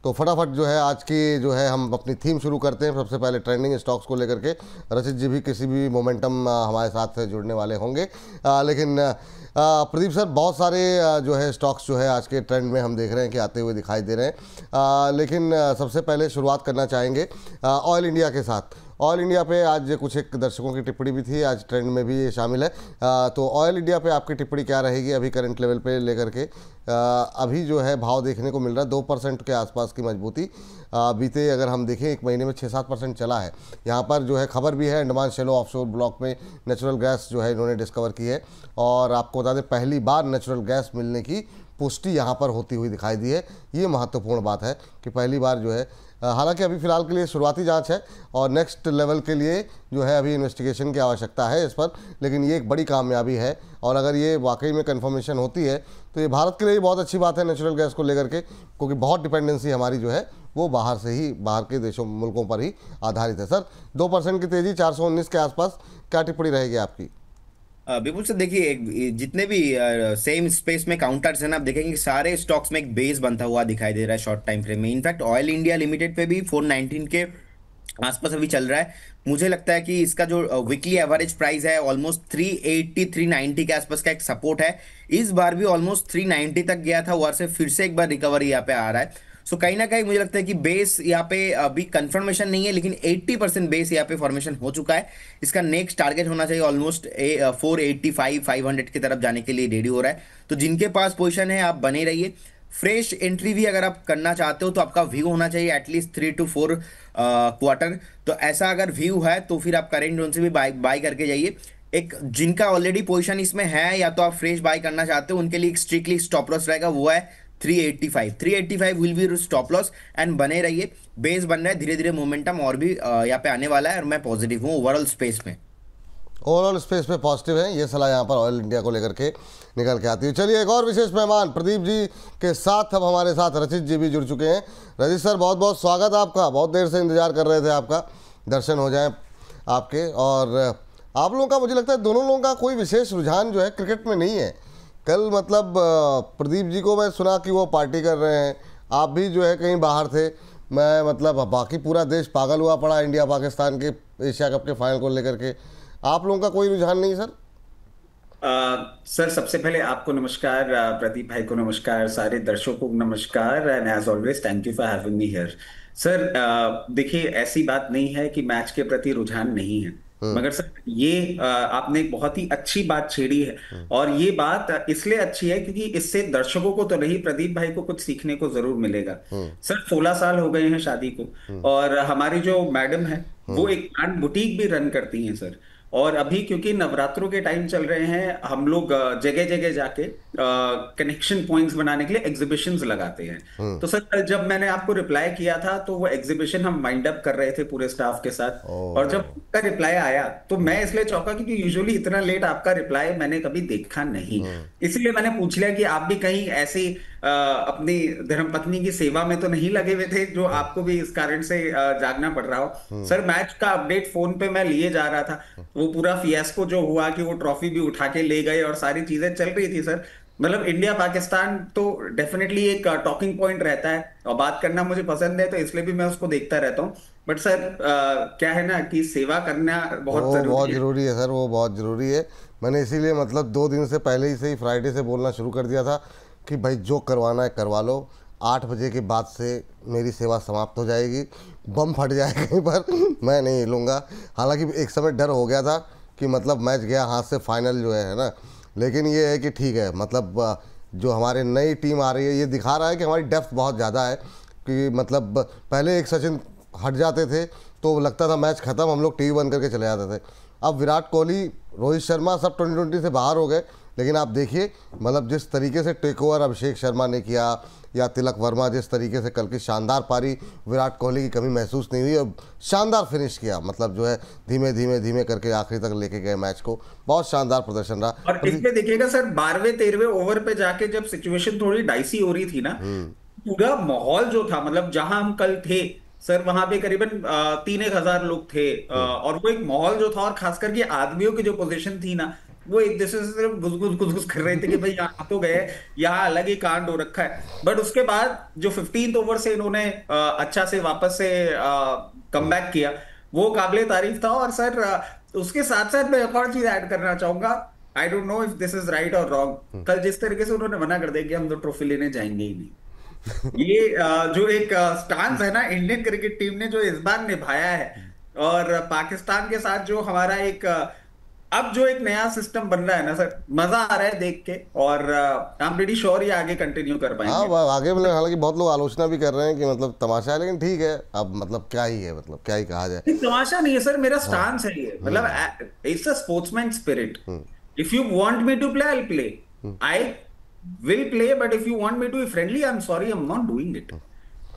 तो फटाफट जो है आज की जो है हम अपनी थीम शुरू करते हैं। सबसे पहले ट्रेंडिंग स्टॉक्स को लेकर के रचित जी भी किसी भी मोमेंटम हमारे साथ जुड़ने वाले होंगे, लेकिन प्रदीप सर बहुत सारे जो है स्टॉक्स जो है आज के ट्रेंड में हम देख रहे हैं कि आते हुए दिखाई दे रहे हैं, लेकिन सबसे पहले शुरुआत करना चाहेंगे ऑयल इंडिया के साथ। ऑयल इंडिया पे आज कुछ एक दर्शकों की टिप्पणी भी थी, आज ट्रेंड में भी ये शामिल है। तो ऑयल इंडिया पे आपकी टिप्पणी क्या रहेगी अभी करंट लेवल पे लेकर के? अभी जो है भाव देखने को मिल रहा है 2% के आसपास की मजबूती। बीते अगर हम देखें एक महीने में 6-7% चला है। यहाँ पर जो है खबर भी है अंडमान शेलो ऑफशोर ब्लॉक में नेचुरल गैस जो है इन्होंने डिस्कवर की है, और आपको बता दें पहली बार नेचुरल गैस मिलने की पुष्टि यहाँ पर होती हुई दिखाई दी है। ये महत्वपूर्ण बात है कि पहली बार जो है, हालांकि अभी फ़िलहाल के लिए शुरुआती जांच है और नेक्स्ट लेवल के लिए जो है अभी इन्वेस्टिगेशन की आवश्यकता है इस पर, लेकिन ये एक बड़ी कामयाबी है। और अगर ये वाकई में कंफर्मेशन होती है तो ये भारत के लिए बहुत अच्छी बात है नेचुरल गैस को लेकर के, क्योंकि बहुत डिपेंडेंसी हमारी जो है वो बाहर से ही, बाहर के देशों मुल्कों पर ही आधारित है। सर 2% की तेज़ी 419 के आसपास, क्या टिप्पणी रहेगी आपकी? बिल्कुल सर, देखिए जितने भी सेम स्पेस में काउंटर्स हैं ना, आप देखेंगे कि सारे स्टॉक्स में एक बेस बनता हुआ दिखाई दे रहा है शॉर्ट टाइम फ्रेम में। इनफैक्ट ऑयल इंडिया लिमिटेड पे भी 419 के आसपास अभी चल रहा है। मुझे लगता है कि इसका जो वीकली एवरेज प्राइस है ऑलमोस्ट 380 390 के आसपास का एक सपोर्ट है। इस बार भी ऑलमोस्ट 390 तक गया था, वहां से फिर से एक बार रिकवरी यहाँ पे आ रहा है। सो कहीं ना कहीं मुझे लगता है कि बेस यहाँ पे अभी कंफर्मेशन नहीं है, लेकिन 80% बेस यहाँ पे फॉर्मेशन हो चुका है। इसका नेक्स्ट टारगेट होना चाहिए ऑलमोस्ट 485 500 की तरफ जाने के लिए रेडी हो रहा है। तो जिनके पास पोजीशन है आप बने रहिए। फ्रेश एंट्री भी अगर आप करना चाहते हो तो आपका व्यू होना चाहिए एटलीस्ट 3 to 4 क्वार्टर। तो ऐसा अगर व्यू है तो फिर आप करेंट जोन से भी बाय बाय करके जाइए। एक जिनका ऑलरेडी पोजीशन इसमें है या तो आप फ्रेश बाय करना चाहते हो, उनके लिए एक स्ट्रिक्टली स्टॉप लॉस रहेगा, वो है 385 will be stop loss. And बने रहिए, बेस बन रहा है धीरे धीरे, मोमेंटम और भी यहाँ पे आने वाला है और मैं पॉजिटिव हूँ ओवरऑल स्पेस में। ओवरऑल स्पेस पे पॉजिटिव है, ये सलाह यहाँ पर ऑयल इंडिया को लेकर के निकल के आती है। चलिए एक और विशेष मेहमान प्रदीप जी के साथ अब हमारे साथ रचित जी भी जुड़ चुके हैं। रचित सर बहुत बहुत स्वागत आपका, बहुत देर से इंतजार कर रहे थे आपका, दर्शन हो जाए आपके। और आप लोगों का, मुझे लगता है दोनों लोगों का कोई विशेष रुझान जो है क्रिकेट में नहीं है। कल मतलब प्रदीप जी को मैं सुना कि वो पार्टी कर रहे हैं, आप भी जो है कहीं बाहर थे। मैं मतलब बाकी पूरा देश पागल हुआ पड़ा इंडिया पाकिस्तान के एशिया कप के फाइनल को लेकर के, आप लोगों का कोई रुझान नहीं सर? सर सबसे पहले आपको नमस्कार, प्रदीप भाई को नमस्कार, सारे दर्शकों को नमस्कार, and as always thank you for having me here. Sir देखिए ऐसी बात नहीं है कि मैच के प्रति रुझान नहीं है, मगर सर ये आपने एक बहुत ही अच्छी बात छेड़ी है। और ये बात इसलिए अच्छी है क्योंकि इससे दर्शकों को तो नहीं, प्रदीप भाई को कुछ सीखने को जरूर मिलेगा। सर 16 साल हो गए हैं शादी को, और हमारी जो मैडम है वो एक ब्रांड बुटीक भी रन करती हैं सर। और अभी क्योंकि नवरात्रों के टाइम चल रहे हैं, हम लोग जगह जगह जाके कनेक्शन पॉइंट्स बनाने के लिए एग्जीबिशंस लगाते हैं। तो सर जब मैंने आपको रिप्लाई किया था तो वो एग्जीबिशन हम वाइंड अप कर रहे थे पूरे स्टाफ के साथ, और जब आपका रिप्लाई आया तो मैं इसलिए चौंका क्योंकि यूजुअली इतना लेट आपका रिप्लाई मैंने कभी देखा नहीं। इसलिए मैंने पूछ लिया कि आप भी कहीं ऐसी अपनी धर्मपत्नी की सेवा में तो नहीं लगे हुए थे जो आपको भी इस कारण से जागना पड़ रहा हो। सर मैच का अपडेट फोन पे मैं लिए जा रहा था, वो पूरा फियास्को जो हुआ कि वो ट्रॉफी भी उठा के ले गए और सारी चीजें चल रही थी सर। मतलब इंडिया पाकिस्तान तो डेफिनेटली एक टॉकिंग पॉइंट रहता है और बात करना मुझे पसंद है, तो इसलिए भी मैं उसको देखता रहता हूँ। बट सर क्या है ना कि सेवा करना बहुत जरूरी है सर, वो बहुत जरूरी है। मैंने इसीलिए मतलब 2 दिन से पहले ही से ही फ्राइडे से बोलना शुरू कर दिया था कि भाई जो करवाना है करवा लो, 8 बजे के बाद से मेरी सेवा समाप्त हो जाएगी, बम फट जाए कहीं पर मैं नहीं हिलूँगा। हालांकि एक समय डर हो गया था कि मतलब मैच गया हाथ से, फाइनल जो है ना, लेकिन ये है कि ठीक है, मतलब जो हमारे नई टीम आ रही है ये दिखा रहा है कि हमारी डेप्थ बहुत ज़्यादा है। कि मतलब पहले एक सचिन हट जाते थे तो लगता था मैच ख़त्म, हम लोग टीवी बंद करके चले जाते थे। अब विराट कोहली, रोहित शर्मा सब 2020 से बाहर हो गए, लेकिन आप देखिए मतलब जिस तरीके से टेक ओवर अभिषेक शर्मा ने किया या तिलक वर्मा, जिस तरीके से कल की शानदार पारी, विराट कोहली की कमी महसूस नहीं हुई और शानदार फिनिश किया। मतलब जो है धीमे धीमे धीमे करके आखिरी तक लेके गए मैच को, बहुत शानदार प्रदर्शन रहा। और इसमें देखिएगा सर 12वें 13वें ओवर पे जाके जब सिचुएशन थोड़ी डाइसी हो रही थी ना, पूरा माहौल जो था, मतलब जहां हम कल थे सर वहां पे करीबन 3-1 हजार लोग थे, और वो एक माहौल जो था, और खास करके आदमियों की जो पोजीशन थी ना, वो एक दूसरे से सिर्फ घुस कर रहे थे कि भाई यहाँ तो गए, यहाँ अलग ही कांड हो रखा है। बट उसके बाद जो 15th ओवर से इन्होंने अच्छा से वापस से कमबैक किया, वो काबिले तारीफ था। और सर उसके साथ साथ मैं एक और चीज ऐड करना चाहूंगा, I don't know if this is right और रॉन्ग, कल जिस तरीके से उन्होंने मना कर दिया कि हम तो ट्रॉफी लेने जाएंगे ही नहीं, ये जो एक स्टांस है ना इंडियन क्रिकेट टीम ने जो इस बार निभाया है, और पाकिस्तान के साथ जो हमारा एक अब जो एक नया सिस्टम बन रहा है ना सर, मजा आ रहा है देख के। और आई एम प्रीटी श्योर ये आगे कंटिन्यू कर हाँ पाएंगे। आगे मतलब हालांकि बहुत लोग आलोचना भी कर रहे हैं कि मतलब तमाशा है, लेकिन ठीक है अब मतलब क्या ही है, मतलब क्या ही कहा जाए। नहीं, तमाशा नहीं है सर, मेरा स्टांस है ये, मतलब it's a sportsman spirit. If you want me to play I play, I will play, but if you want me to be friendly I am sorry, I am not doing it.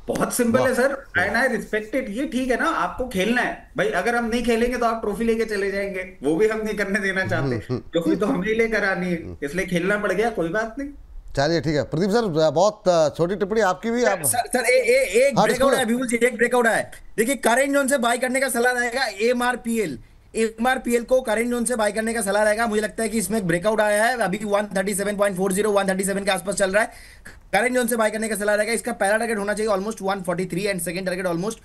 बहुत simple है sir, and I respect it. ये ठीक है ना, आपको खेलना है भाई, अगर हम नहीं खेलेंगे तो आप ट्रॉफी लेके चले जाएंगे, वो भी हम नहीं करने देना चाहते, ट्रॉफी तो हमें ही लेकर आनी है, इसलिए खेलना पड़ गया, कोई बात नहीं। चलिए ठीक है प्रदीप सर, बहुत छोटी टिप्पणी आपकी भी। आप सर एक ब्रेकआउट है अभी, एक ब्रेकआउट है। देखिए करेंट जोन से बाय करने का सलाह रहेगा एमआरपीएल को करेंट जोन से बाय करने का सलाह रहेगा। मुझे लगता है कि इसमें ब्रेकआउट आया है, अभी 137.40 137 के आसपास चल रहा है। करेंट जोन से बाय करने का सलाह रहेगा। इसका पहला टारगेट होना चाहिए almost 143 and second target almost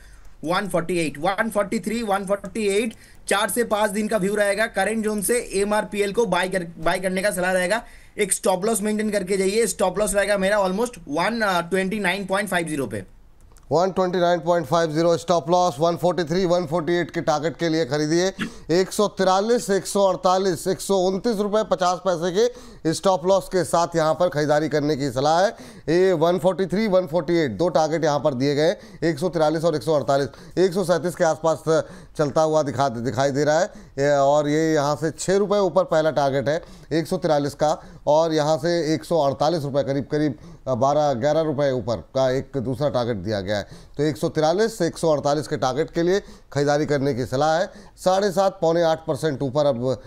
148 143 148 4 से 5 दिन का व्यू रहेगा। करेंट जोन से एमआरपीएल को बाय करने का सलाह रहेगा। एक स्टॉप लॉस मेंटेन करके जाइए। स्टॉप लॉस रहेगा मेरा ऑलमोस्ट 129.50 पे। 129.50 स्टॉप लॉस, 143 148 के टारगेट के लिए खरीदिए। 143 148 129 रुपये 50 पैसे के स्टॉप लॉस के साथ यहाँ पर खरीदारी करने की सलाह है। ये 143 148 दो टारगेट यहाँ पर दिए गए, 143 और 148। 137 के आसपास चलता हुआ दिखाई दे रहा है, और ये यहाँ से 6 रुपये ऊपर पहला टारगेट है 143 का, और यहाँ से 148 रुपये करीब 12-11 रुपये ऊपर का एक दूसरा टारगेट दिया गया है। तो 143 से 148 के टारगेट के लिए खरीदारी करने की सलाह है। 7.5-8% ऊपर अब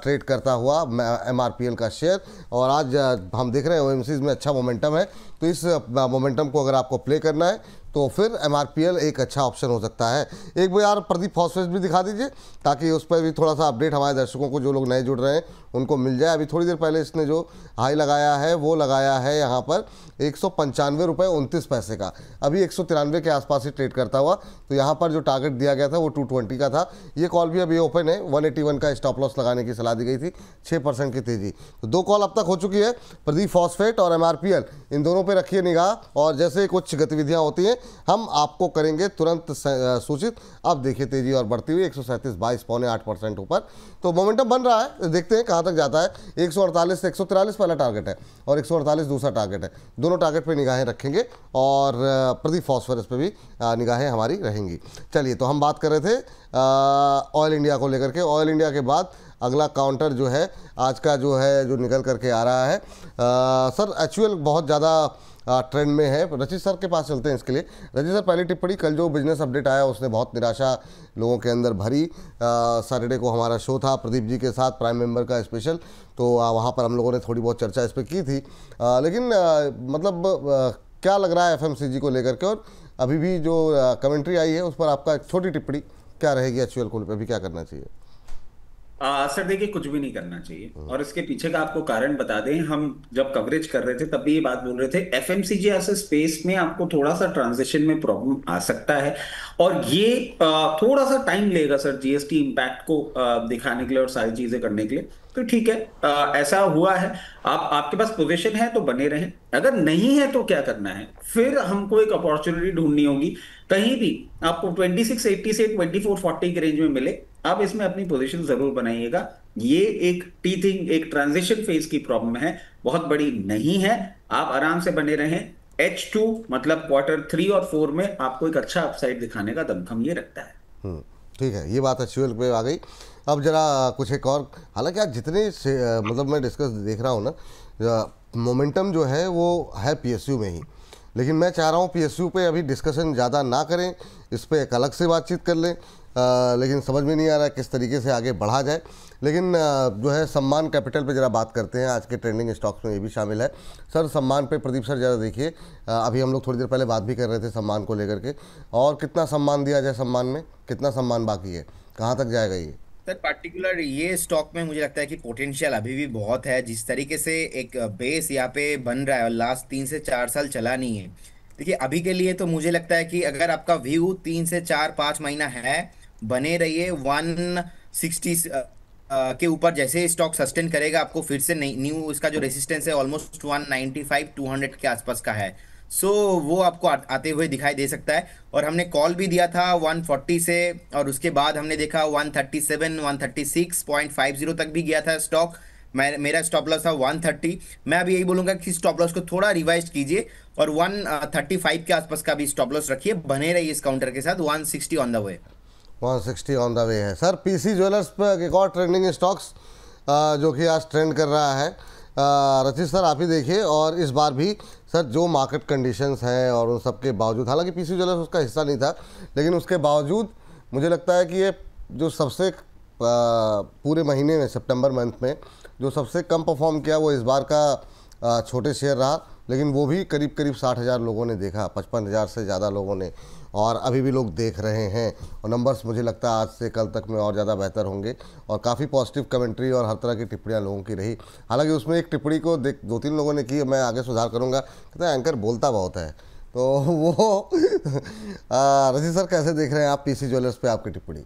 ट्रेड करता हुआ एमआरपीएल का शेयर, और आज हम देख रहे हैं ओएमसीज में अच्छा मोमेंटम है। तो इस मोमेंटम को अगर आपको प्ले करना है तो फिर एमआरपीएल एक अच्छा ऑप्शन हो सकता है। एक बार यार प्रदीप फॉस्फेट भी दिखा दीजिए, ताकि उस पर भी थोड़ा सा अपडेट हमारे दर्शकों को, जो लोग नए जुड़ रहे हैं, उनको मिल जाए। अभी थोड़ी देर पहले इसने जो हाई लगाया है वो लगाया है यहाँ पर 195 रुपये 29 पैसे का, अभी 193 के आसपास ही ट्रेड करता हुआ। तो यहाँ पर जो टारगेट दिया गया था वो 220 का था। ये कॉल भी अभी ओपन है, 181 का स्टॉप लॉस लगाने की सलाह दी गई थी, 6% की तेजी। तो दो कॉल अब तक हो चुकी है, प्रदीप फॉस्फेट और एमआरपीएल, इन दोनों पर रखिए निगाह, और जैसे कुछ गतिविधियाँ होती हैं हम आपको करेंगे तुरंत सूचित। अब देखिए तेजी और बढ़ती हुई 137 22.8% ऊपर, तो मोमेंटम बन रहा है। देखते हैं कहाँ तक जाता है। 148 से 143 पहला टारगेट है और 148 दूसरा टारगेट है। दोनों टारगेट पे निगाहें रखेंगे, और प्रदीप फॉस्फोरस पे भी निगाहें हमारी रहेंगी। चलिए, तो हम बात कर रहे थे ऑयल इंडिया को लेकर के। ऑयल इंडिया के बाद अगला काउंटर जो है आज का जो है जो निकल करके आ रहा है, सर एचयूएल बहुत ज़्यादा ट्रेंड में है। रचित सर के पास चलते हैं इसके लिए। रचित सर, पहली टिप्पणी, कल जो बिजनेस अपडेट आया उसने बहुत निराशा लोगों के अंदर भरी। सैटरडे को हमारा शो था प्रदीप जी के साथ, प्राइम मेंबर का स्पेशल, तो वहाँ पर हम लोगों ने थोड़ी बहुत चर्चा इस पर की थी। लेकिन मतलब क्या लग रहा है एफएमसीजी को लेकर के, और अभी भी जो कमेंट्री आई है उस पर आपका एक छोटी टिप्पणी क्या रहेगी? एचयूएल को अभी क्या करना चाहिए? सर देखिए, कुछ भी नहीं करना चाहिए, और इसके पीछे का आपको कारण बता दें। हम जब कवरेज कर रहे थे तब भी ये बात बोल रहे थे, एफएमसीजी ऐसे स्पेस में आपको थोड़ा सा ट्रांजिशन में प्रॉब्लम आ सकता है, और ये थोड़ा सा टाइम लेगा सर जीएसटी इंपैक्ट को दिखाने के लिए और सारी चीजें करने के लिए। तो ठीक है, ऐसा हुआ है। आपके पास पोजीशन है तो बने रहें, अगर नहीं है तो क्या करना है, फिर हमको एक अपॉर्चुनिटी ढूंढनी होगी। कहीं भी आपको 2680 से 2440 के रेंज में मिले, आप इसमें अपनी पोजीशन जरूर बनाइएगा। ये एक टीथिंग, एक ट्रांजिशन फेज की प्रॉब्लम है, बहुत बड़ी नहीं है। आप आराम से बने रहें। H2 मतलब Q3 और 4 में आपको एक अच्छा अपसाइड दिखाने का दमखम ये रखता है। ठीक है, ये बात एचयूएल पे आ गई। अब जरा कुछ एक और, हालांकि आज जितने मतलब मैं डिस्कस देख रहा हूँ ना, मोमेंटम जो है वो है पीएसयू में ही, लेकिन मैं चाह रहा हूँ पीएसयू पे अभी डिस्कशन ज़्यादा ना करें, इस पर एक अलग से बातचीत कर लें। लेकिन समझ में नहीं आ रहा है किस तरीके से आगे बढ़ा जाए। लेकिन जो है सम्मान कैपिटल पे ज़रा बात करते हैं, आज के ट्रेंडिंग स्टॉक्स में ये भी शामिल है। सर सम्मान पे प्रदीप सर ज़रा देखिए, अभी हम लोग थोड़ी देर पहले बात भी कर रहे थे सम्मान को लेकर के, और कितना सम्मान दिया जाए, सम्मान में कितना सम्मान बाकी है, कहाँ तक जाएगा ये? सर पर्टिकुलर ये स्टॉक में मुझे लगता है कि पोटेंशियल अभी भी बहुत है। जिस तरीके से एक बेस यहाँ पे बन रहा है और लास्ट 3 से 4 साल चला नहीं है। देखिए अभी के लिए तो मुझे लगता है कि अगर आपका व्यू 3 से 4 5 महीना है, बने रहिए 160 के ऊपर। जैसे स्टॉक सस्टेन करेगा, आपको फिर से न्यू इसका जो रेसिस्टेंस है ऑलमोस्ट 195 200 के आसपास का है। सो वो आपको आते हुए दिखाई दे सकता है। और हमने कॉल भी दिया था 140 से, और उसके बाद हमने देखा 137 136.50 तक भी गया था स्टॉक। मेरा स्टॉप लॉस था 130। मैं अभी यही बोलूंगा कि स्टॉप लॉस को थोड़ा रिवाइज कीजिए और 135 के आसपास का भी स्टॉप लॉस रखिए। बने रहिए इस काउंटर के साथ, 160 on the way. 160 on the way है सर। पीसी ज्वेलर्स पर एक और ट्रेंडिंग स्टॉक्स जो कि आज ट्रेंड कर रहा है, रचित सर आप ही देखिए। और इस बार भी सर जो मार्केट कंडीशंस हैं और उन सब के बावजूद, हालांकि पीसी ज्वेलर्स उसका हिस्सा नहीं था, लेकिन उसके बावजूद मुझे लगता है कि ये जो सबसे पूरे महीने में सितंबर मंथ में जो सबसे कम परफॉर्म किया वो इस बार का छोटे शेयर रहा। लेकिन वो भी करीब करीब 60,000 लोगों ने देखा, 55,000 से ज़्यादा लोगों ने, और अभी भी लोग देख रहे हैं। और नंबर्स मुझे लगता है आज से कल तक में और ज़्यादा बेहतर होंगे। और काफ़ी पॉजिटिव कमेंट्री और हर तरह की टिप्पणियाँ लोगों की रही। हालांकि उसमें एक टिप्पणी को 2-3 लोगों ने की, मैं आगे सुधार करूँगा, कहते हैं एंकर बोलता बहुत है। तो वो रजी सर कैसे देख रहे हैं आप पीसी ज्वेलर्स पे आपकी टिप्पणी?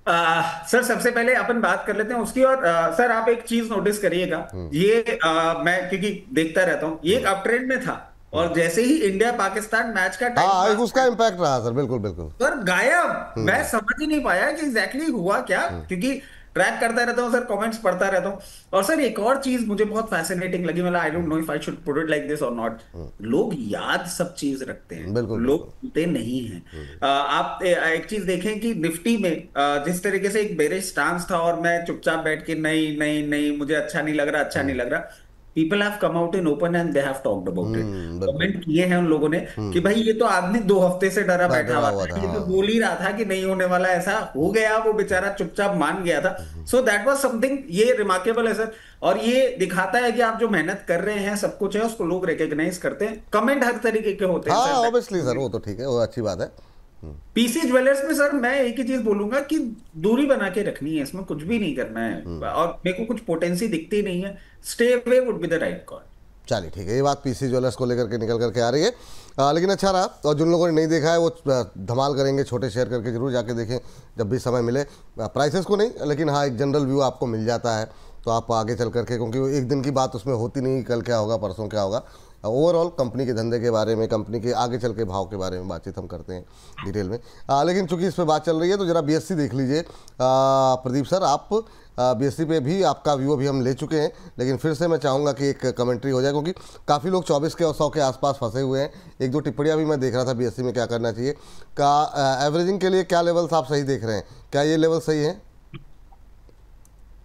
सर सबसे पहले अपन बात कर लेते हैं उसकी। और सर आप एक चीज नोटिस करिएगा, ये मैं क्योंकि देखता रहता हूँ, ये एक अप ट्रेंड में था और जैसे ही इंडिया पाकिस्तान मैच का टाइम उसका इम्पैक्ट रहा सर, बिल्कुल बिल्कुल सर गायब। मैं समझ ही नहीं पाया कि एग्जैक्टली हुआ क्या, क्योंकि ट्रैक करता रहता हूँ सर, कमेंट्स पढ़ता रहता हूँ। और सर एक और चीज मुझे बहुत फैसिनेटिंग लगी, मतलब I don't know if I should put it like this और नॉट। लोग याद सब चीज रखते हैं, बिल्कुल लोग भूलते नहीं हैं। आप एक चीज देखें कि निफ्टी में जिस तरीके से एक बेरिश स्टांस था और मैं चुपचाप बैठ के नहीं नहीं नहीं मुझे अच्छा नहीं लग रहा, अच्छा नहीं लग रहा, people have come out in open and they have talked about it. Comment किए हैं उन लोगों ने कि भाई ये तो आदमी 2 हफ्ते से डरा बैठा हुआ था, ये तो बोल ही रहा था कि नहीं होने वाला, ऐसा हो गया, वो बेचारा चुपचाप मान गया था। सो दैट वाज समथिंग, ये रिमार्केबल है सर। और ये दिखाता है कि आप जो मेहनत कर रहे हैं सब कुछ है, उसको लोग रिकॉग्नाइज करते हैं। कमेंट हर तरीके के होते हैं हाँ ऑब्वियसली सर, वो तो ठीक है, वो अच्छी बात है। पीसी ज्वेलर्स में सर मैं एक ही चीज बोलूंगा कि दूरी बना के रखनी है, इसमें कुछ भी नहीं करना है और मेरे को कुछ पोटेंसी दिखती नहीं है। Stay away would be the right call. चलिए ठीक है, ये बात पीसी ज्वेलर्स को लेकर के निकल करके आ रही है। लेकिन अच्छा रहा। और जिन लोगों ने नहीं देखा है वो धमाल करेंगे, छोटे शेयर करके जरूर जाके देखें जब भी समय मिले। प्राइसेस को नहीं, लेकिन हाँ एक जनरल व्यू आपको मिल जाता है, तो आप आगे चल करके, क्योंकि एक दिन की बात उसमें होती नहीं, कल क्या होगा परसों क्या होगा, ओवरऑल कंपनी के धंधे के बारे में, कंपनी के आगे चल के भाव के बारे में बातचीत हम करते हैं डिटेल में। लेकिन चूंकि इस पर बात चल रही है तो जरा बीएससी देख लीजिए। प्रदीप सर आप बीएससी पे भी आपका व्यू अभी हम ले चुके हैं, लेकिन फिर से मैं चाहूँगा कि एक कमेंट्री हो जाए, क्योंकि काफ़ी लोग 24 के और 100 के आसपास फंसे हुए हैं। एक दो टिप्पणियाँ भी मैं देख रहा था बीएससी में क्या करना चाहिए का, एवरेजिंग के लिए क्या लेवल्स आप सही देख रहे हैं, क्या ये लेवल सही है?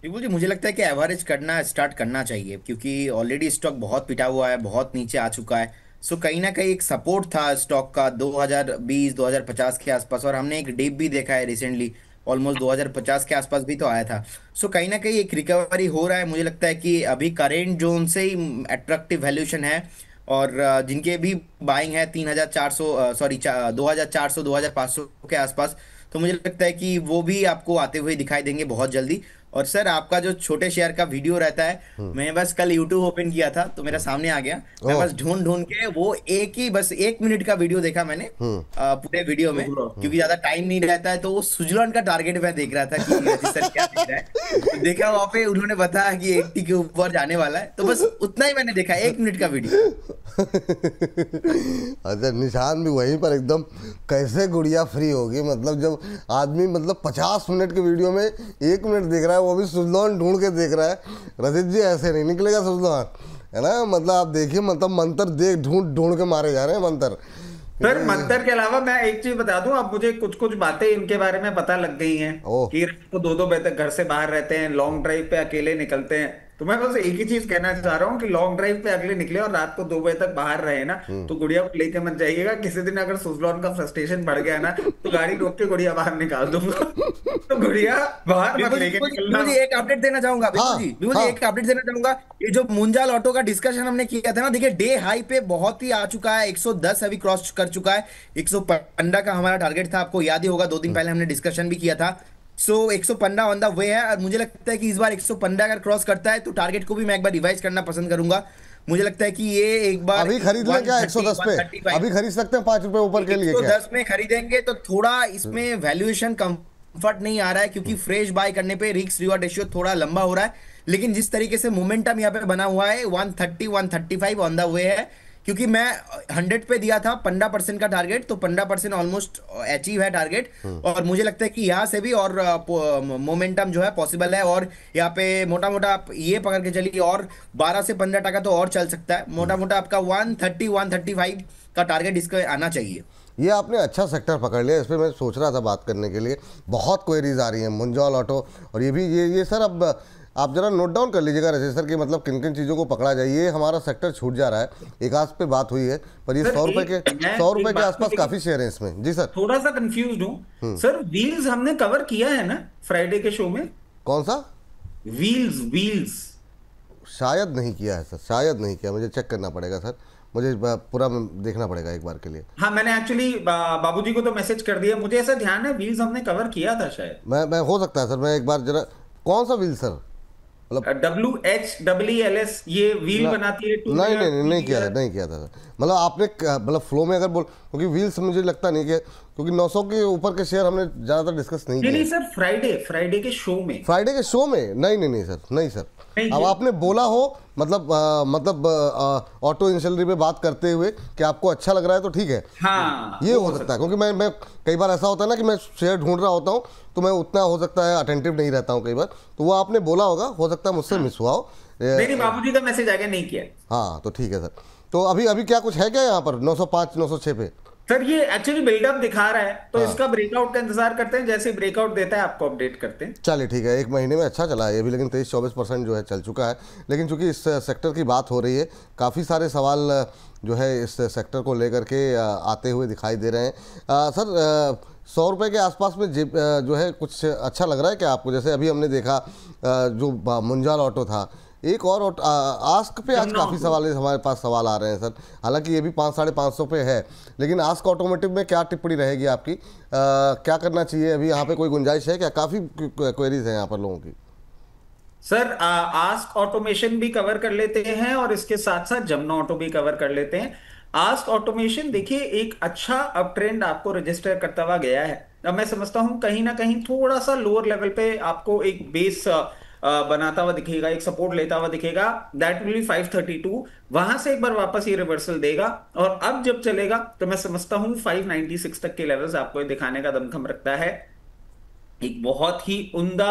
बिल्कुल जी, मुझे लगता है कि एवरेज करना स्टार्ट करना चाहिए, क्योंकि ऑलरेडी स्टॉक बहुत पिटा हुआ है, बहुत नीचे आ चुका है। सो कहीं ना कहीं एक सपोर्ट था स्टॉक का 2020 2050 के आसपास, और हमने एक डिप भी देखा है रिसेंटली, ऑलमोस्ट 2050 के आसपास भी तो आया था। सो कहीं ना कहीं एक रिकवरी हो रहा है। मुझे लगता है कि अभी करेंट जोन से ही अट्रैक्टिव वैल्यूएशन है। और जिनके भी बाइंग है 3,400 सॉरी 2,400 2,500 के आसपास, तो मुझे लगता है कि वो भी आपको आते हुए दिखाई देंगे बहुत जल्दी। और सर आपका जो छोटे शेयर का वीडियो रहता है, मैं बस कल यूट्यूब ओपन किया था तो मेरा सामने आ गया। मैं बस ढूंढ ढूंढ के वो बस 1 मिनट का वीडियो देखा मैंने पूरे वीडियो में, क्योंकि ज्यादा टाइम नहीं रहता है। तो वो सुजलॉन का टारगेट मैं देख रहा था कि सर क्या दिख रहा है, तो देखा वहां पे उन्होंने बताया कि 80 के ऊपर जाने वाला है, तो बस उतना ही मैंने देखा, 1 मिनट का वीडियो। अच्छा, निशान भी वहीं पर एकदम कैसे गुड़िया फ्री होगी, मतलब जब आदमी मतलब 50 मिनट के वीडियो में 1 मिनट देख रहा है, वो भी सुजलॉन ढूंढ के देख रहा है। रजित जी ऐसे नहीं निकलेगा सुजलॉन, है ना? मतलब आप देखिए, मतलब मंत्र देख ढूंढ ढूंढ के मारे जा रहे हैं मंत्र। सर मंत्र के अलावा मैं एक चीज बता दूं, अब मुझे कुछ कुछ बातें इनके बारे में पता लग गई हैं कि रात को 2-2 बजे तक घर से बाहर रहते हैं, लॉन्ग ड्राइव पे अकेले निकलते हैं। तो मैं बस एक ही चीज कहना चाह रहा हूँ कि लॉन्ग ड्राइव पे अगले निकले और रात को 2 बजे तक बाहर रहे ना, तो गुड़िया को लेके मत जाइएगा। किसी दिन अगर सुजलॉन का फ्रस्ट्रेशन बढ़ गया ना, तो गाड़ी रोक के गुड़िया बाहर निकाल दूंगा। तो गुड़िया बाहर मत लेके निकलना। मुझे एक अपडेट देना चाहूंगा एक अपडेट देना चाहूंगा। ये जो मुंजाल ऑटो का डिस्कशन हमने किया था ना, देखिए डे हाई पे बहुत ही आ चुका है, 110 अभी क्रॉस कर चुका है। 115 का हमारा टारगेट था, आपको याद ही होगा, 2 दिन पहले हमने डिस्कशन भी किया था। सो 115 ऑन द वे है, और मुझे लगता है कि इस बार 115 अगर क्रॉस करता है तो टारगेट को भी मैं एक बार रिवाइज करना पसंद करूंगा। मुझे लगता है कि ये एक बार अभी खरीद लें क्या 130 110 पे? 135 अभी खरीद सकते हैं 5 रुपए ऊपर के लिए क्या? 110 में खरीदेंगे तो थोड़ा इसमें वैल्यूएशन कंफर्ट नहीं आ रहा है, क्योंकि फ्रेश बाय करने पे रिस्क रिवॉर्ड रेशियो थोड़ा लंबा हो रहा है। लेकिन जिस तरीके से मोमेंटम यहाँ पे बना हुआ है 130 135 ऑन द वे है, क्योंकि मैं 100 पे दिया था 15% का टारगेट, तो 15% ऑलमोस्ट अचीव है टारगेट। और मुझे लगता है कि यहाँ से भी और मोमेंटम जो है पॉसिबल है, और यहाँ पे मोटा मोटा आप ये पकड़ के चलिए और 12 से 15 टका तो और चल सकता है। मोटा मोटा आपका 130 135 का टारगेट इसका आना चाहिए। ये आपने अच्छा सेक्टर पकड़ लिया, इस पर मैं सोच रहा था बात करने के लिए। बहुत क्वेरीज आ रही हैं मुंजाल ऑटो, और ये भी ये सर अब आप जरा नोट डाउन कर लीजिएगा रजिस्टर सर कि मतलब किन किन चीज़ों को पकड़ा जाए। ये हमारा सेक्टर छूट जा रहा है, एक आज पे बात हुई है, पर ये सर 100 रुपए के मैं 100 रुपए एक के बात आसपास मुझे काफ़ी शेयर है इसमें। जी सर। थोड़ा सा कंफ्यूज हूँ सर। व्हील्स हमने कवर किया है ना फ्राइडे के शो में? कौन सा? व्हील्स व्हील्स शायद नहीं किया है सर, शायद नहीं किया, मुझे चेक करना पड़ेगा सर, मुझे पूरा देखना पड़ेगा एक बार के लिए। हाँ, मैंने एक्चुअली बाबूजी को तो मैसेज कर दिया, मुझे ऐसा ध्यान है व्हील्स हमने कवर किया था शायद। मैं हो सकता है सर, मैं एक बार जरा, कौन सा व्हील सर? मतलब WHEELS ये व्हील बनाती है, टू नहीं व्हीलर नहीं नहीं, थ्री नहीं किया था, व्हीलर। नहीं किया था सर। मतलब आपने मतलब फ्लो में अगर बोल, क्योंकि व्हील्स मुझे लगता नहीं कि, क्योंकि 900 के ऊपर के शेयर हमने ज़्यादातर डिस्कस नहीं नहीं किए। नहीं सर, फ्राइडे फ्राइडे के शो में। फ्राइडे के शो में नहीं नहीं नहीं सर, नहीं सर। नहीं अब किया। आपने बोला हो मतलब ऑटो इंसलरी पे बात करते हुए कि आपको अच्छा लग रहा है तो ठीक है, हाँ, ये वो हो सकता है। क्योंकि मैं कई बार ऐसा होता है ना कि मैं शेयर ढूंढ रहा होता हूँ, तो मैं उतना हो सकता है अटेंटिव नहीं रहता हूँ कई बार, तो वो आपने बोला होगा, हो सकता है मुझसे मिस हुआ हो। नहीं नहीं, बाबूजी का मैसेज आ गया, नहीं किया। हाँ तो ठीक है सर। तो अभी अभी क्या कुछ है क्या यहाँ पर 905 906 पे? सर ये एक्चुअली बिल्डअप दिखा रहा है, तो हाँ इसका ब्रेकआउट का इंतजार करते हैं, जैसे ब्रेकआउट देता है आपको अपडेट करते हैं। चलिए ठीक है, एक महीने में अच्छा चला है ये भी, लेकिन 23-24% जो है चल चुका है। लेकिन चूंकि इस सेक्टर की बात हो रही है, काफ़ी सारे सवाल जो है इस सेक्टर को लेकर के आते हुए दिखाई दे रहे हैं। सर 100 रुपये के आसपास में जो है कुछ अच्छा लग रहा है क्या आपको? जैसे अभी हमने देखा जो मुंजाल ऑटो था, एक और आस्क पे आज काफ़ी सवाल हमारे पास सवाल आ रहे हैं सर। हालांकि ये भी 500-550 पे है, लेकिन आस्क ऑटोमोटिव में क्या टिप्पणी रहेगी आपकी? क्या करना चाहिए अभी यहाँ पे? कोई गुंजाइश है क्या? काफ़ी क्वेरीज हैं यहाँ पर लोगों की। सर आस्क ऑटोमेशन भी कवर कर लेते हैं, और इसके साथ साथ जमुना ऑटो भी कवर कर लेते हैं। आस्क ऑटोमेशन देखिए एक अच्छा अप ट्रेंड आपको रजिस्टर करता हुआ गया है। अब मैं समझता हूं कहीं ना कहीं थोड़ा सा लोअर लेवल पे आपको एक बेस बनाता हुआ दिखेगा, एक सपोर्ट लेता हुआ दिखेगा, दैट विल बी 532। वहां से एक बार वापस ये रिवर्सल देगा, और अब जब चलेगा तो मैं समझता हूं 596 तक के लेवल्स आपको ये दिखाने का दमखम रखता है। एक बहुत ही उम्दा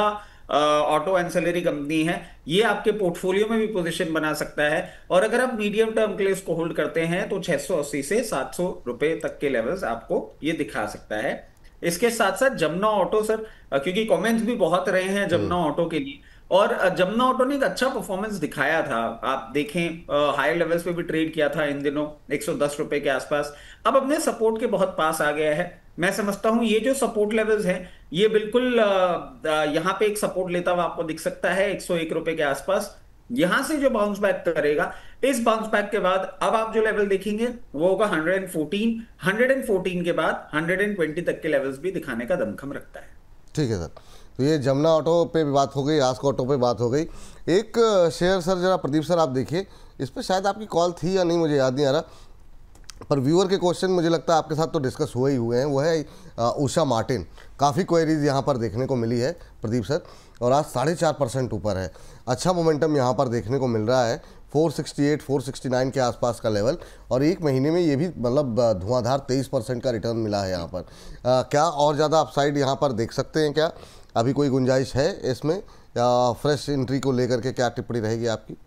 ऑटो एंसेलरी कंपनी है, ये आपके पोर्टफोलियो में भी पोजीशन बना सकता है। और अगर आप मीडियम टर्म के लिए इसको होल्ड करते हैं तो 680 से 700 रुपए तक के लेवल्स आपको ये दिखा सकता है। इसके साथ साथ जमुना ऑटो सर, क्योंकि कमेंट्स भी बहुत रहे हैं जमुना ऑटो के लिए, और जमुना ऑटो ने एक अच्छा परफॉर्मेंस दिखाया था। आप देखें हायर लेवल्स पे भी ट्रेड किया था इन दिनों 110 रुपए के आसपास, अब अपने सपोर्ट के बहुत पास आ गया है। मैं समझता हूं ये जो सपोर्ट लेवल्स हैं ये बिल्कुल यहाँ पे एक सपोर्ट लेता हुआ आपको दिख सकता है 101 रुपए के आसपास। यहां से जो बाउंस बैक करेगा, इस बाउंस बैक के बाद अब आप जो लेवल देखेंगे वो होगा 114। 114 के बाद 120 तक के लेवल्स भी दिखाने का दमखम रखता है। ठीक है सर। तो ये जमुना ऑटो पे भी बात हो गई, आस्क ऑटो पे बात हो गई। एक शेयर सर जरा प्रदीप सर आप देखिए, इस पर शायद आपकी कॉल थी या नहीं मुझे याद नहीं आ रहा, पर व्यूअर के क्वेश्चन मुझे लगता है आपके साथ तो डिस्कस हुए ही हुए हैं। वो है उषा मार्टिन। काफ़ी क्वेरीज यहाँ पर देखने को मिली है प्रदीप सर, और आज 4.5% ऊपर है। अच्छा मोमेंटम यहाँ पर देखने को मिल रहा है, 468 469 के आसपास का लेवल, और एक महीने में ये भी मतलब धुआंधार 23% का रिटर्न मिला है यहाँ पर। क्या और ज़्यादा अपसाइड यहाँ पर देख सकते हैं क्या? अभी कोई गुंजाइश है इसमें, या फ्रेश एंट्री को लेकर के क्या टिप्पणी रहेगी आपकी?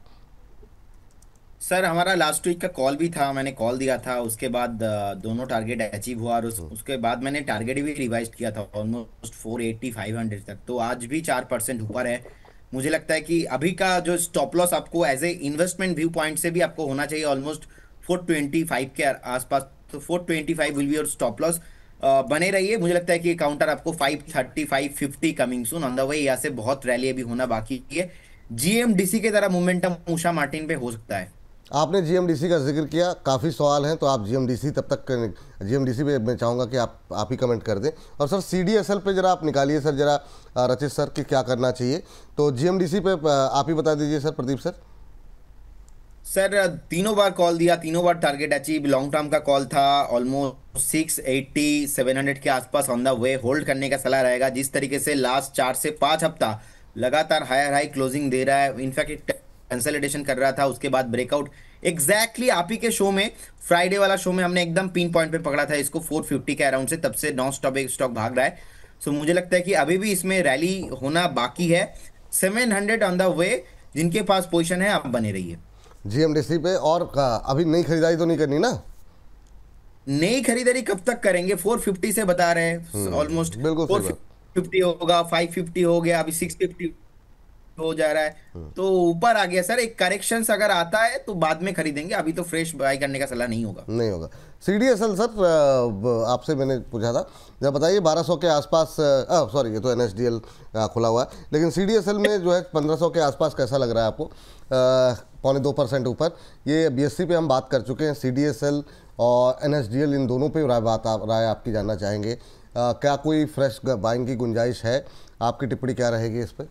सर हमारा लास्ट वीक का कॉल भी था, मैंने कॉल दिया था, उसके बाद दोनों टारगेट अचीव हुआ, और उसके बाद मैंने टारगेट भी रिवाइज किया था ऑलमोस्ट 480 500 तक, तो आज भी 4% ऊपर है। मुझे लगता है कि अभी का जो स्टॉप लॉस आपको as a investment view point से भी आपको होना चाहिए ऑलमोस्ट 425 के आसपास, तो 425 विल बी और स्टॉप लॉस। बने रहिए, मुझे लगता है कि काउंटर आपको 530 550 coming soon on the way, यहाँ से बहुत रैली अभी होना बाकी है। जीएमडीसी के तरह मोमेंटम उषा मार्टिन पे हो सकता है। आपने जीएमडीसी का जिक्र किया, काफ़ी सवाल हैं, तो आप जीएमडीसी तब तक जीएमडीसी पे मैं चाहूँगा कि आप ही कमेंट कर दें। और सर सीडीएसएल पे जरा आप निकालिए सर, जरा रचित सर कि क्या करना चाहिए। तो जीएमडीसी पे आप ही बता दीजिए सर, प्रदीप सर। सर तीनों बार कॉल दिया, तीनों बार टारगेट अचीव, लॉन्ग टर्म का कॉल था, ऑलमोस्ट 680 700 के आसपास ऑन द वे, होल्ड करने का सलाह रहेगा। जिस तरीके से लास्ट 4 से 5 हफ्ता लगातार हायर हाई क्लोजिंग दे रहा है, इनफैक्ट कंसोलिडेशन कर रहा था, उसके बाद ब्रेकआउट एग्जैक्टली आप ही के शो में, फ्राइडे वाला शो में हमने एकदम पिन पॉइंट पे पकड़ा था इसको 450 के अराउंड से, तब से नॉन स्टॉप एक स्टॉक भाग रहा है। सो मुझे लगता है कि अभी भी इसमें रैली होना बाकी है। 700 ऑन द वे, जिनके पास पोजीशन है आप बने रहिए जीएमडीसी पे। और अभी नई खरीदारी तो नहीं करनी ना? नई खरीदारी कब तक करेंगे? 450 से बता रहे हैं, ऑलमोस्ट बिल्कुल सही बात। 450 होगा, 550 हो गया, अभी 650 हो जा रहा है, तो ऊपर आ गया सर। एक करेक्शंस अगर आता है तो बाद में खरीदेंगे, अभी तो फ्रेश बाय करने का सलाह नहीं होगा। नहीं होगा। सीडीएसएल सर, आपसे मैंने पूछा था, जब बताइए 1200 के आसपास, सॉरी ये तो एनएसडीएल खुला हुआ है, लेकिन सीडीएसएल में जो है 1500 के आसपास कैसा लग रहा है आपको? 0.25% ऊपर। ये बीएससी पे हम बात कर चुके हैं, सीडीएसएल और एनएसडीएल इन दोनों पे राय आपकी जानना चाहेंगे। क्या कोई फ्रेश बाइंग की गुंजाइश है? आपकी टिप्पणी क्या रहेगी इस पर?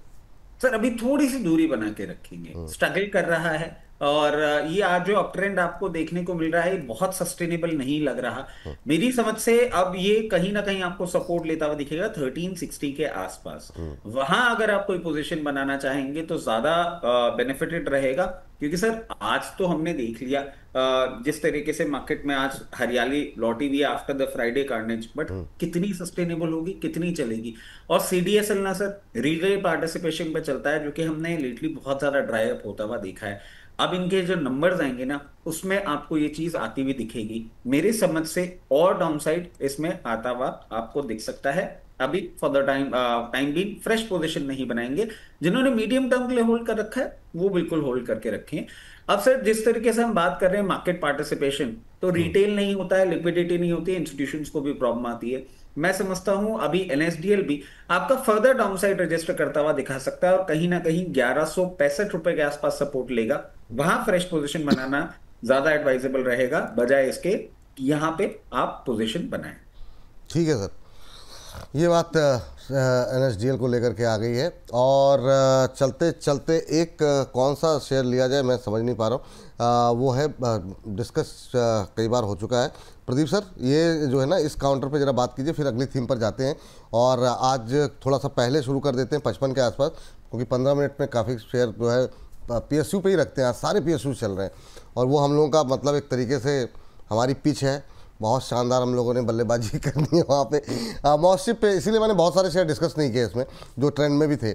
सर अभी थोड़ी सी दूरी बना के रखेंगे, स्ट्रगल कर रहा है। और ये आज जो अप ट्रेंड आपको देखने को मिल रहा है, बहुत सस्टेनेबल नहीं लग रहा मेरी समझ से। अब ये कहीं ना कहीं आपको सपोर्ट लेता हुआ दिखेगा 1360 के आसपास। वहां अगर आप कोई पोजीशन बनाना चाहेंगे तो ज्यादा बेनिफिटेड रहेगा, क्योंकि सर आज तो हमने देख लिया जिस तरीके से मार्केट में आज हरियाली लौटी हुई है after the Friday carnage, but कितनी सस्टेनेबल होगी, कितनी चलेगी? और सीडीएसएल ना सर रिटेल पार्टिसिपेशन पे चलता है, जो कि हमने लेटली बहुत ज्यादा ड्राई अप होता हुआ देखा है। अब इनके जो नंबर्स आएंगे ना, उसमें आपको ये चीज आती हुई दिखेगी मेरी समझ से, और डाउनसाइड इसमें आता हुआ आपको दिख सकता है। अभी for the time being fresh position नहीं बनाएंगे। जिन्होंने मीडियम टर्म के लिए होल्ड कर रखा है वो बिल्कुल होल्ड करके रखें। अब सर जिस तरीके से हम बात कर रहे हैं मार्केट पार्टिसिपेशन, तो रिटेल नहीं होता है, लिक्विडिटी नहीं होती है, इंस्टीट्यूशंस को भी प्रॉब्लम आती है। मैं समझता हूं अभी एनएसडीएल भी आपका फर्दर डाउनसाइड रजिस्टर करता हुआ दिखा सकता है, और कहीं ना कहीं 1165 रुपए के आसपास सपोर्ट लेगा। वहां फ्रेश पोजीशन बनाना ज्यादा एडवाइजेबल रहेगा, बजाय इसके यहां पे आप पोजीशन बनाएं। ठीक है सर, ये बात एनएसडीएल को लेकर के आ गई है। और चलते चलते एक कौन सा शेयर लिया जाए मैं समझ नहीं पा रहा हूँ, वो है डिस्कस कई बार हो चुका है। प्रदीप सर, ये जो है ना, इस काउंटर पे जरा बात कीजिए, फिर अगली थीम पर जाते हैं। और आज थोड़ा सा पहले शुरू कर देते हैं 55 के आसपास, क्योंकि 15 मिनट में काफ़ी शेयर जो है पीएसयू पे ही रखते हैं। आज सारे पीएसयू चल रहे हैं, और वो हम लोगों का मतलब एक तरीके से हमारी पिच है, बहुत शानदार हम लोगों ने बल्लेबाजी करनी है वहाँ पे मॉस्शिप पे। इसीलिए मैंने बहुत सारे शेयर डिस्कस नहीं किए इसमें, जो ट्रेंड में भी थे।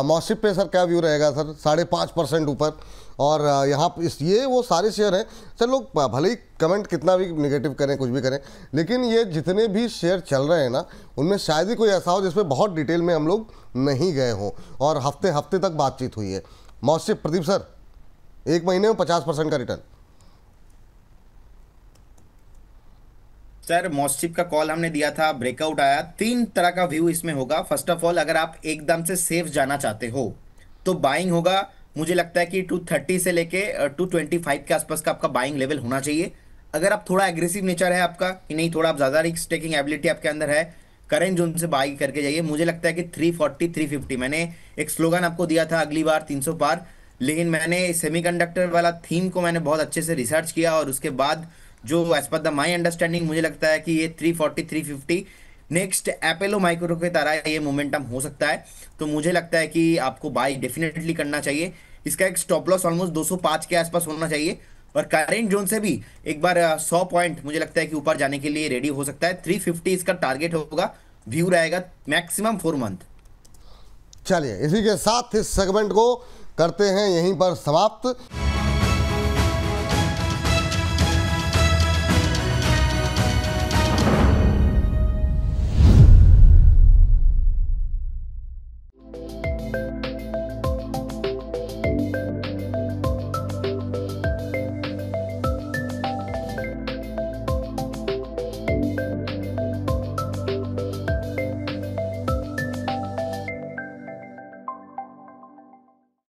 मॉस्शिप पे सर क्या व्यू रहेगा सर? 5.5% ऊपर, और यहाँ ये वो सारे शेयर हैं सर, लोग भले ही कमेंट कितना भी नेगेटिव करें, कुछ भी करें, लेकिन ये जितने भी शेयर चल रहे हैं ना, उनमें शायद ही कोई ऐसा हो जिसमें बहुत डिटेल में हम लोग नहीं गए हों, और हफ्ते हफ्ते तक बातचीत हुई है। मॉस्शिप, प्रदीप सर, 1 महीने में 50% का रिटर्न। सर मॉस्टिप का कॉल हमने दिया था, ब्रेकआउट आया। 3 तरह का व्यू इसमें होगा। फर्स्ट ऑफ ऑल, अगर आप एकदम से सेफ जाना चाहते हो तो बाइंग होगा। मुझे लगता है कि 230 से लेके 225 के आसपास का आपका बाइंग लेवल होना चाहिए। अगर आप थोड़ा एग्रेसिव नेचर है आपका, कि नहीं थोड़ा आप ज़्यादा रिस्क टेकिंग एबिलिटी आपके अंदर है, करेंट जोन से बाई करके जाइए। मुझे लगता है कि 340 350, मैंने एक स्लोगन आपको दिया था अगली बार 300 पार, लेकिन मैंने सेमीकंडक्टर वाला थीम को मैंने बहुत अच्छे से रिसर्च किया, और उसके बाद जो as per the my understanding मुझे लगता है कि ये 340 350 नेक्स्ट एपोलो माइक्रो के तरह ये मोमेंटम हो सकता है। तो मुझे लगता है कि आपको बाई डेफिनेटली करना चाहिए। इसका एक स्टॉप लॉस ऑलमोस्ट 205 के आसपास होना चाहिए, और करेंट जोन से भी एक बार 100 पॉइंट मुझे लगता है कि ऊपर जाने के लिए रेडी हो सकता है। 350 इसका टारगेट होगा, व्यू रहेगा मैक्सिमम 4 मंथ। चलिए, इसी के साथ इस सेगमेंट को करते हैं यहीं पर समाप्त।